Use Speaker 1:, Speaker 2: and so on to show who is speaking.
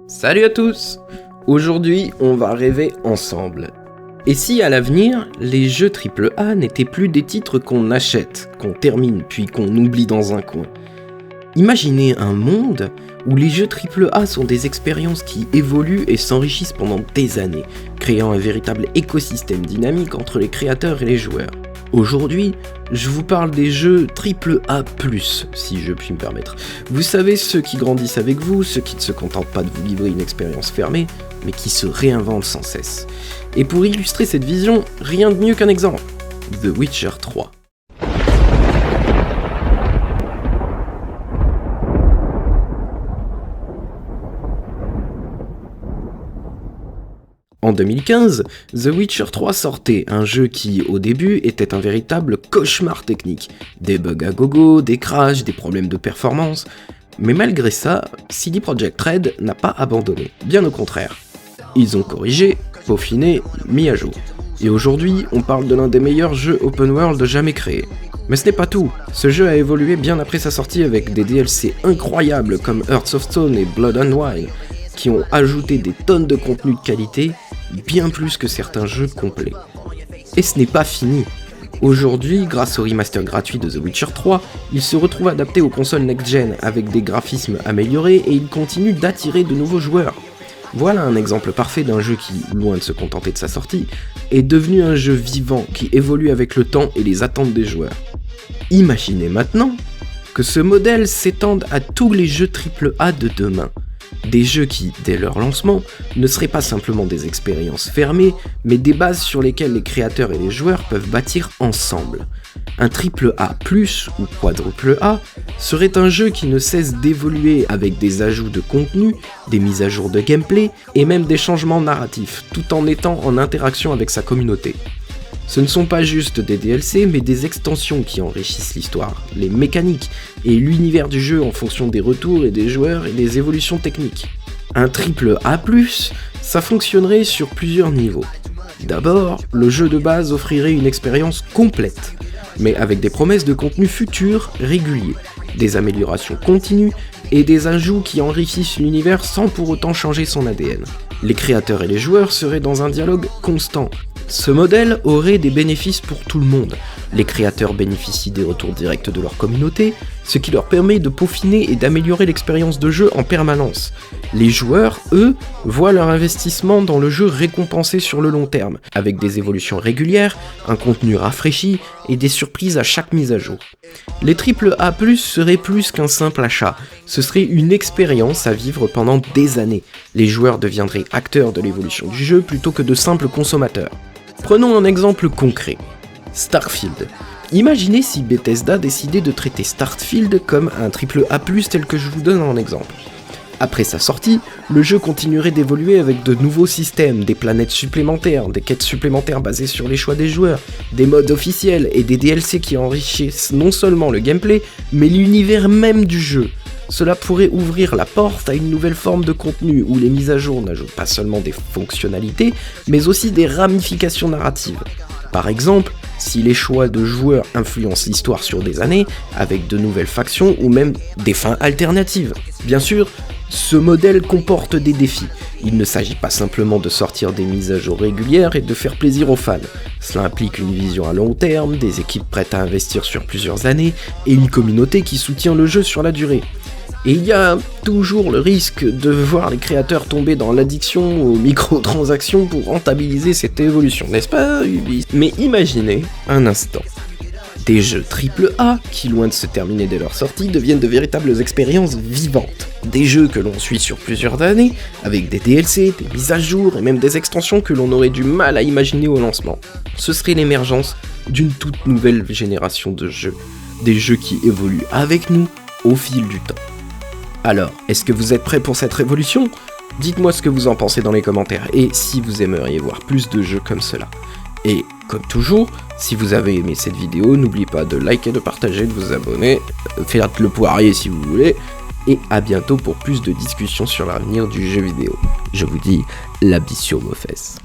Speaker 1: Salut à tous! Aujourd'hui, on va rêver ensemble. Et si à l'avenir, les jeux AAA n'étaient plus des titres qu'on achète, qu'on termine puis qu'on oublie dans un coin? Imaginez un monde où les jeux AAA sont des expériences qui évoluent et s'enrichissent pendant des années, créant un véritable écosystème dynamique entre les créateurs et les joueurs. Aujourd'hui, je vous parle des jeux AAA+, si je puis me permettre. Vous savez, ceux qui grandissent avec vous, ceux qui ne se contentent pas de vous livrer une expérience fermée, mais qui se réinventent sans cesse. Et pour illustrer cette vision, rien de mieux qu'un exemple, The Witcher 3. En 2015, The Witcher 3 sortait, un jeu qui, au début, était un véritable cauchemar technique. Des bugs à gogo, des crashs, des problèmes de performance. Mais malgré ça, CD Projekt Red n'a pas abandonné, bien au contraire. Ils ont corrigé, peaufiné, mis à jour. Et aujourd'hui, on parle de l'un des meilleurs jeux open world jamais créés. Mais ce n'est pas tout, ce jeu a évolué bien après sa sortie avec des DLC incroyables comme Hearts of Stone et Blood and Wine, qui ont ajouté des tonnes de contenu de qualité, bien plus que certains jeux complets. Et ce n'est pas fini. Aujourd'hui, grâce au remaster gratuit de The Witcher 3, il se retrouve adapté aux consoles next-gen avec des graphismes améliorés et il continue d'attirer de nouveaux joueurs. Voilà un exemple parfait d'un jeu qui, loin de se contenter de sa sortie, est devenu un jeu vivant qui évolue avec le temps et les attentes des joueurs. Imaginez maintenant que ce modèle s'étende à tous les jeux AAA de demain. Des jeux qui, dès leur lancement, ne seraient pas simplement des expériences fermées, mais des bases sur lesquelles les créateurs et les joueurs peuvent bâtir ensemble. Un AAA+, ou quadruple A, serait un jeu qui ne cesse d'évoluer avec des ajouts de contenu, des mises à jour de gameplay, et même des changements narratifs, tout en étant en interaction avec sa communauté. Ce ne sont pas juste des DLC, mais des extensions qui enrichissent l'histoire, les mécaniques et l'univers du jeu en fonction des retours et des joueurs et des évolutions techniques. Un AAA+, ça fonctionnerait sur plusieurs niveaux. D'abord, le jeu de base offrirait une expérience complète, mais avec des promesses de contenu futur réguliers, des améliorations continues et des ajouts qui enrichissent l'univers sans pour autant changer son ADN. Les créateurs et les joueurs seraient dans un dialogue constant. Ce modèle aurait des bénéfices pour tout le monde. Les créateurs bénéficient des retours directs de leur communauté, ce qui leur permet de peaufiner et d'améliorer l'expérience de jeu en permanence. Les joueurs, eux, voient leur investissement dans le jeu récompensé sur le long terme, avec des évolutions régulières, un contenu rafraîchi et des surprises à chaque mise à jour. Les AAA+, seraient plus qu'un simple achat, ce serait une expérience à vivre pendant des années. Les joueurs deviendraient acteurs de l'évolution du jeu plutôt que de simples consommateurs. Prenons un exemple concret, Starfield. Imaginez si Bethesda décidait de traiter Starfield comme un AAA+, tel que je vous donne en exemple. Après sa sortie, le jeu continuerait d'évoluer avec de nouveaux systèmes, des planètes supplémentaires, des quêtes supplémentaires basées sur les choix des joueurs, des modes officiels et des DLC qui enrichissent non seulement le gameplay, mais l'univers même du jeu. Cela pourrait ouvrir la porte à une nouvelle forme de contenu où les mises à jour n'ajoutent pas seulement des fonctionnalités, mais aussi des ramifications narratives. Par exemple, si les choix de joueurs influencent l'histoire sur des années, avec de nouvelles factions ou même des fins alternatives. Bien sûr, ce modèle comporte des défis. Il ne s'agit pas simplement de sortir des mises à jour régulières et de faire plaisir aux fans. Cela implique une vision à long terme, des équipes prêtes à investir sur plusieurs années et une communauté qui soutient le jeu sur la durée. Et il y a toujours le risque de voir les créateurs tomber dans l'addiction aux microtransactions pour rentabiliser cette évolution, n'est-ce pas, Ubisoft ? Mais imaginez un instant. Des jeux AAA qui, loin de se terminer dès leur sortie, deviennent de véritables expériences vivantes. Des jeux que l'on suit sur plusieurs années, avec des DLC, des mises à jour et même des extensions que l'on aurait du mal à imaginer au lancement. Ce serait l'émergence d'une toute nouvelle génération de jeux. Des jeux qui évoluent avec nous au fil du temps. Alors, est-ce que vous êtes prêts pour cette révolution ? Dites-moi ce que vous en pensez dans les commentaires et si vous aimeriez voir plus de jeux comme cela. Et comme toujours, si vous avez aimé cette vidéo, n'oubliez pas de liker, de partager, de vous abonner, faites le poirier si vous voulez, et à bientôt pour plus de discussions sur l'avenir du jeu vidéo. Je vous dis la bise sur vos fesses.